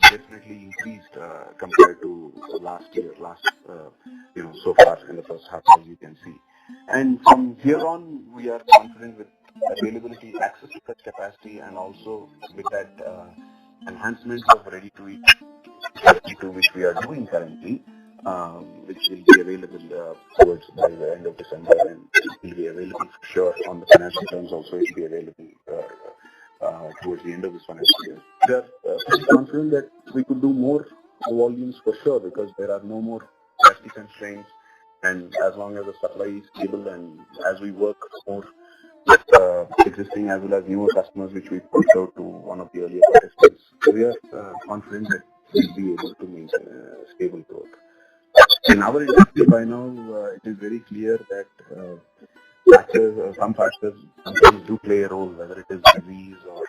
definitely increased compared to last year, so far in the first half, as you can see. And from here on, we are confident with availability, access to such capacity, and also with that enhancement of ready-to-eat which we are doing currently, which will be available towards by the end of December, and it will be available for sure on the financial terms also. It will be available towards the end of this financial year. We are pretty confident that we could do more volumes for sure because there are no more capacity constraints, and as long as the supply is stable and as we work more with existing as well as newer customers, which we pointed out to one of the earlier participants, we are confident that we'll be able to maintain stable growth. In our industry by now, it is very clear that some factors sometimes do play a role, whether it is disease or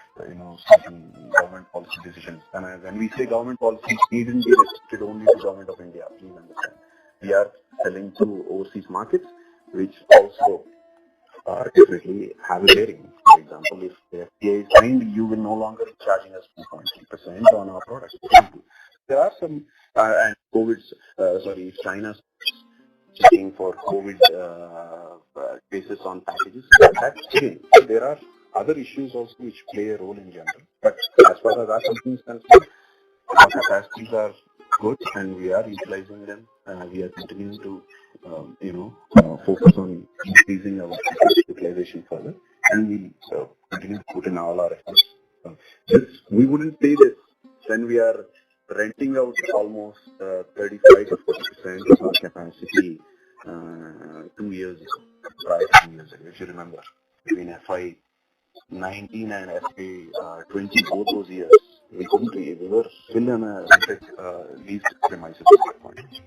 certain government policy decisions. And when we say government policy, it isn't restricted only to government of India. Please understand, we are selling to overseas markets, which also definitely have a bearing. For example, if the FTA is signed, you will no longer be charging us 2.3% on our products. There are some, and if China's checking for COVID cases on packages, that's again, there are other issues also which play a role in general. But as far as our company is concerned, our capacities are good and we are utilizing them. We are continuing to, focus on increasing our utilization further, and we continue to put in all our efforts. We wouldn't say this and we are renting out almost 35 to 40% of our capacity 2 years ago, right? 2 years ago, if you remember, between FY19 and FY20, both those years, we were still in a leased premises at that point.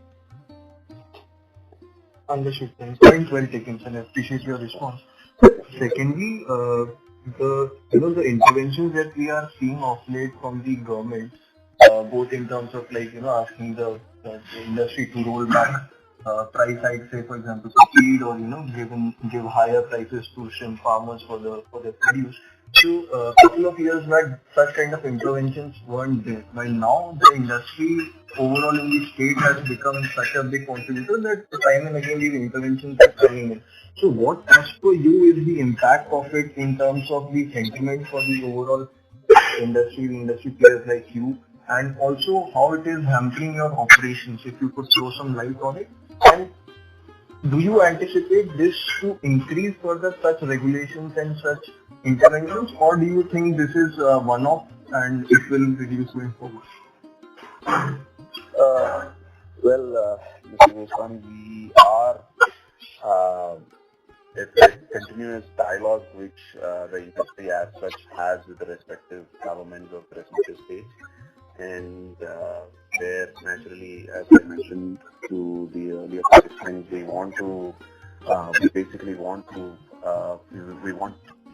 Understood. Point well taken, sir. I appreciate your response. Secondly, the interventions that we are seeing of late from the government, both in terms of asking the industry to roll back price hikes, say for example for feed, or give higher prices to shrimp farmers for their produce. So a couple of years back, such kind of interventions weren't there. While now the industry overall in the state has become such a big contributor that time and again these interventions are coming in. So what, as per you, is the impact of it in terms of the sentiment for the overall industry players like you, and also how it is hampering your operations, if you could throw some light on it? And do you anticipate this to increase further, such regulations and such interventions, or do you think this is one-off and it will reduce going forward? Mr. Goswami, we are it's a continuous dialogue which the industry as such has with the respective governments of the respective states, and where naturally, as I mentioned to the earlier participants, we basically want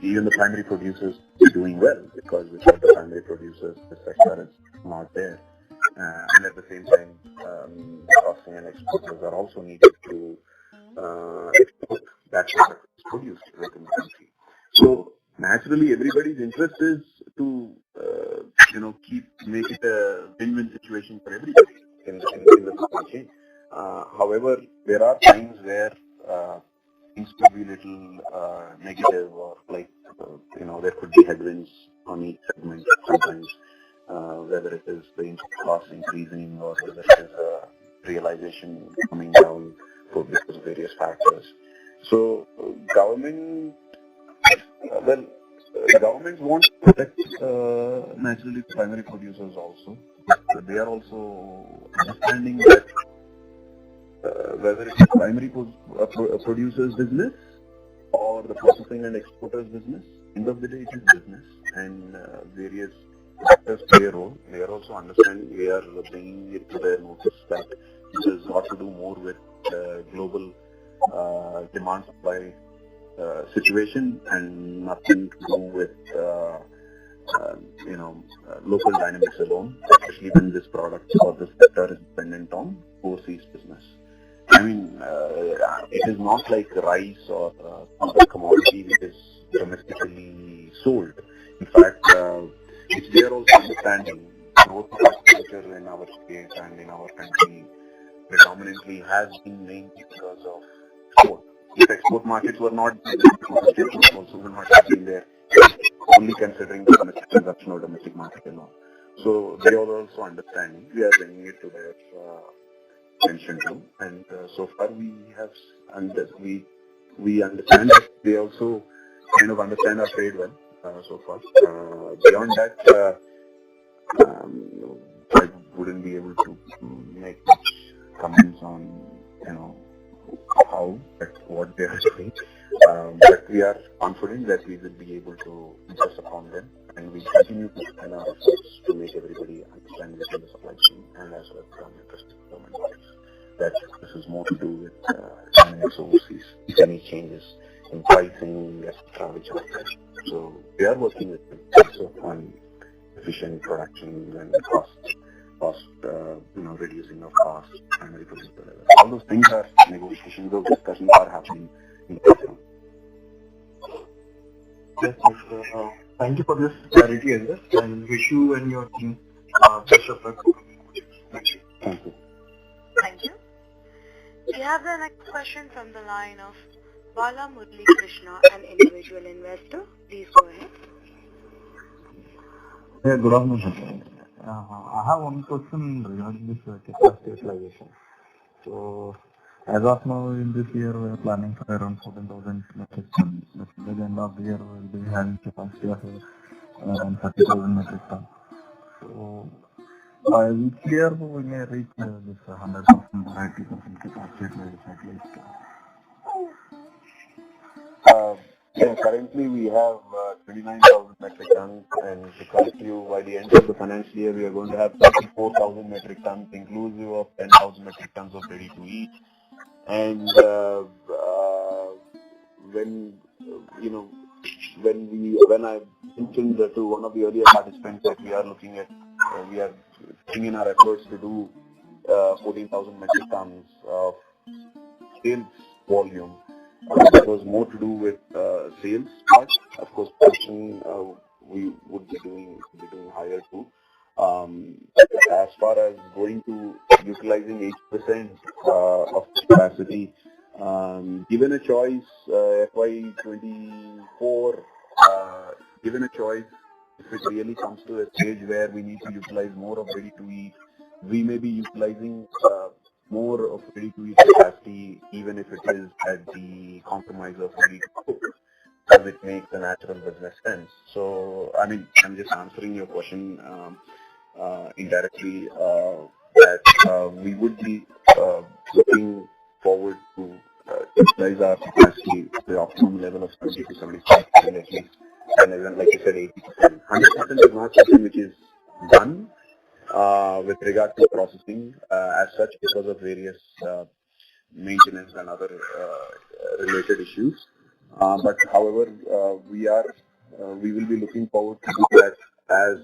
even the primary producers to be doing well, because without the primary producers, the sector is not there. And at the same time, processing and exporters are also needed to export that product is produced within the country. So naturally, everybody's interest is to make it a win-win situation for everybody in the supply chain. However, there are times where things could be a little negative, or there could be headwinds on each segment sometimes, whether it is the input cost increasing or whether it is realization coming down because of various factors. So governments want to protect naturally primary producers also, but they are also understanding that whether it's a primary producer's business or the processing and exporter's business, end of the day it is business, and various factors play a role. They are also understanding, we are bringing it to their notice that this has got to do more with global demand supply situation and nothing to do with local dynamics alone, especially when this product or this sector is dependent on overseas business. I mean, it is not like rice or other commodity which is domestically sold. In fact, it's there also understanding growth of agriculture in our state and in our country predominantly has been mainly because of export. If export markets were not there, the state also would not have been there, only considering the domestic consumption or domestic market alone. So they are also understanding. We are bringing it to their attention too, and so far we understand that they also kind of understand our trade well so far. Beyond that, I wouldn't be able to make much comments on how, what they are doing, but we are confident that we will be able to impress upon them, and we continue to spend our efforts to make everybody understand within the supply chain and as well as government bodies that this is more to do with dynamics overseas, if any changes in pricing, etc., which are there. So we are working with them also on efficient production and cost reducing of cost, primary producer level. All those things are negotiations, those discussions are happening in the background. Yes, thank you for this clarity as well, and wish you and your team best of luck. Thank you. Thank you. Thank you. We have the next question from the line of Bala Murli Krishna, an individual investor. Please go ahead. Yeah, good afternoon, sir. I have one question regarding this capacity utilization. So, as of now, in this year, we are planning for around 14,000 metric tons. By the end of the year, we will be having capacity of around 30,000 metric tons. So, by which year we may reach this 100% variety percent capacity utilization at least? Currently we have 29,000 metric tons, and to correct you, by the end of the financial year, we are going to have 34,000 metric tons, inclusive of 10,000 metric tons of ready to eat. And when I mentioned to one of the earlier participants that we are looking at, we are putting in our efforts to do 14,000 metric tons of sales volume. That was more to do with sales part. Of course, production we would be doing higher too. As far as going to utilizing 80% of capacity, given a choice, FY24, given a choice, if it really comes to a stage where we need to utilize more of ready to eat, we may be utilizing more of ready to eat capacity, even if it is at the compromise of ready to cook, as it makes a natural business sense. So, I mean, I'm just answering your question indirectly, that we would be looking forward to utilize our capacity to the optimum level of 70 to 75% at least, and even like you said, 80%. 100% is not something which is done with regard to processing as such, because of various maintenance and other related issues. But however, we will be looking forward to do that as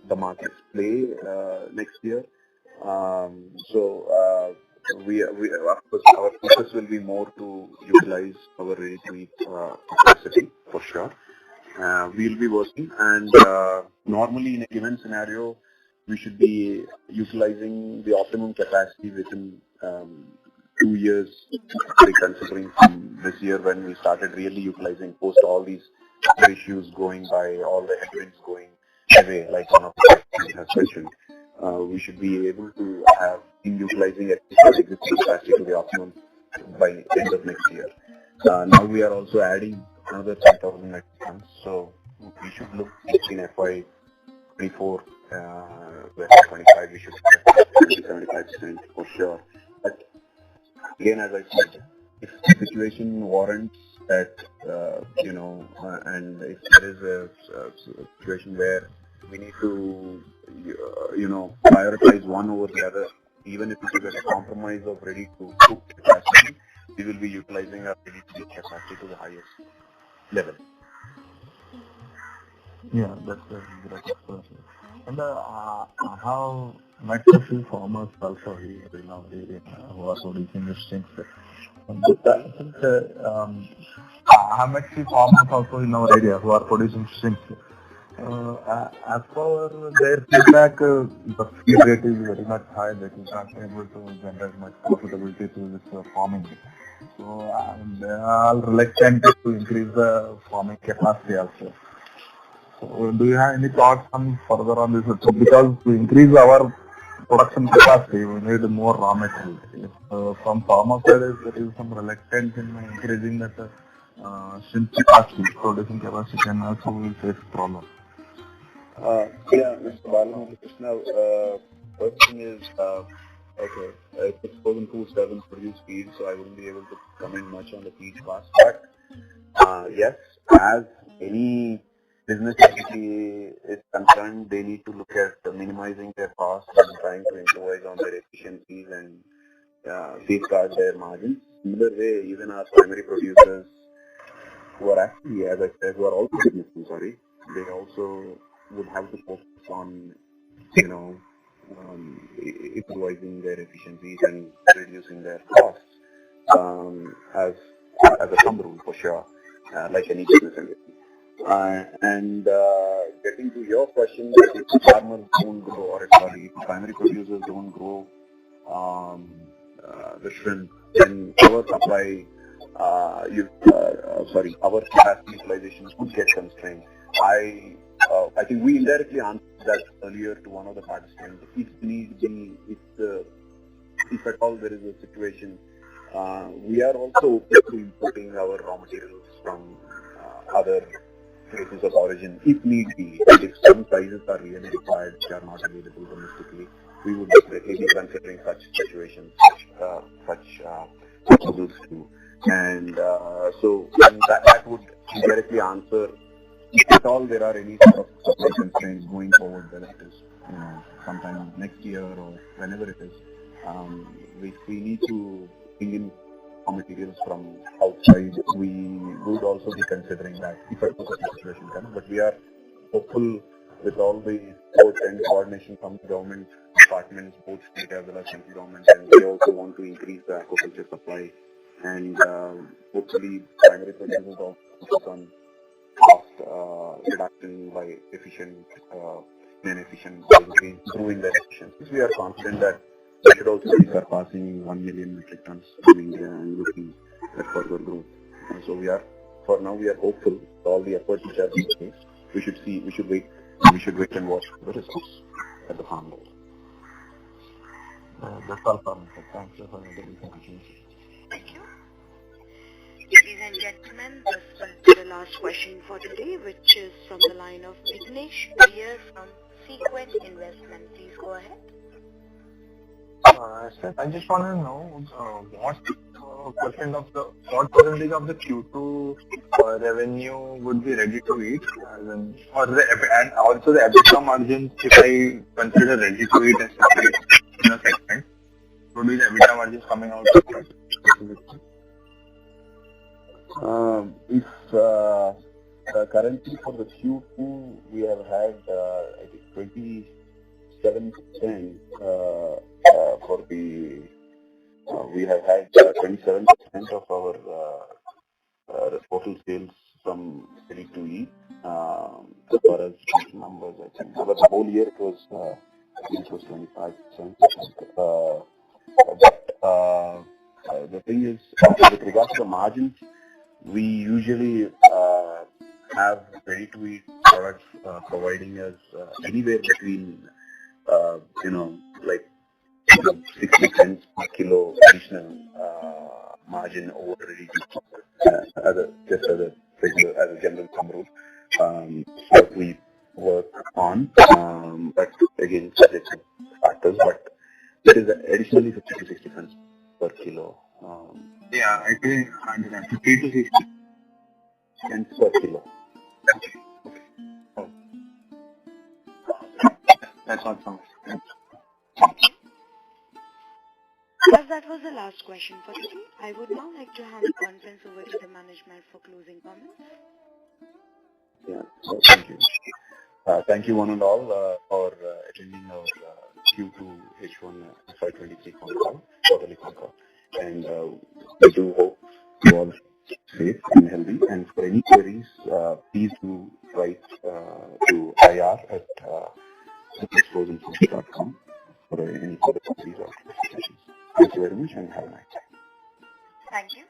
the markets play next year. We of course, our focus will be more to utilize our ready-to-eat capacity for sure. We'll be working, and normally in a given scenario, we should be utilizing the optimum capacity within 2 years, considering from this year when we started really utilizing post all these issues going by, all the headwinds going away, like one of the has mentioned. We should be able to have been utilizing at least existing capacity to the optimum by end of next year. Now we are also adding another 10,000 metric tons, so we should look in FY24, FY25, we should have 75% for sure. But again, as I said, if the situation warrants that, and if there is a situation where we need to, prioritize one over the other, even if it is at a compromise of ready to cook capacity, we will be utilizing our ready to cook capacity to the highest level. Yeah, that's a great explanation. And I have met a few farmers also here in our area who are producing these things. I have met few farmers also in our area who are producing things. As per their feedback, the feed rate is very much high, that is not able to generate much profitability to this farming. So they are reluctant to increase the farming capacity also. So do you have any thoughts on further on this? So because to increase our production capacity, we need more raw material. From farmer side, there is some reluctance in increasing that shrimp capacity, producing capacity, and also we face problem. Mr. Krishna, first thing is, it's frozen foods doesn't produce feed, so I wouldn't be able to comment much on the feed cost. But yes, as any business entity is concerned, they need to look at minimizing their costs and trying to improvise on their efficiencies and safeguard their margins. Similar way, even our primary producers, who are actually, as I said, who are also businesses, they also would have to focus on, improvising their efficiencies and reducing their costs as a thumb rule for sure, like any business entity. And getting to your question, if the farmers don't grow, if the primary producers don't grow the shrimp, then our supply, our capacity utilization would get constrained. I think we indirectly answered that earlier to one of the participants. If at all there is a situation, we are also open to importing our raw materials from other places of origin if need be. And if some sizes are really required which are not available domestically, we would definitely be considering such situations, such proposals too. And and that would directly answer if at all there are any sort of supply constraints going forward, whether it is sometime next year or whenever it is. We need to bring in raw materials from outside. We would also be considering that if a situation comes. But we are hopeful with all the support and coordination from the government departments, both state as well as central government, and we also want to increase the aquaculture supply and hopefully primary producers also focus on cost reduction by improving their efficiencies. We are confident that we should also be surpassing 1 million metric tons in India and looking at further growth. And so for now we are hopeful. All the efforts which are being made, we should wait and watch for the results at the farm level. That's all from me. Thank you for the information. Thank you. Ladies and gentlemen, this will be the last question for today, which is from the line of Vignesh Iyer from Sequent Investment. Please go ahead. Sir, I just want to know what percentage of the Q2 revenue would be ready to eat, and also the EBITDA margins, if I consider ready to eat as separate in a segment, would be the EBITDA margins coming out of that? Currently for the Q2 we have had I think 27% for the we have had 27% of our total sales from ready to eat. As far as numbers, I think over the whole year it was 25%. But the thing is, with regards to the margins, we usually have ready to eat products providing us anywhere between 60 cents per kilo additional margin over ready to eat, as a general thumb rule. What we work on, but again subject to factors, but it is additionally 50 to 60 cents per kilo. I think 50 to 60 cents per kilo. Okay. Oh. That's all from us. As that was the last question for today, I would now like to hand the conference over to the management for closing comments. Thank you. Thank you one and all for attending our Q2 H1 FY2023 Concall, quarterly Concall. And we do hope you all safe and healthy. And for any queries, please do write to ir@apexfrozenfoods.com for any further queries or clarifications. Thank you very much and have a nice day. Thank you.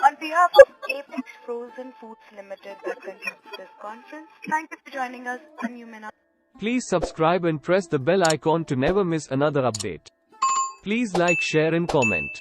On behalf of Apex Frozen Foods Limited, that concludes this conference. Thank you for joining us, and you may now. Please subscribe and press the bell icon to never miss another update. Please like, share and comment.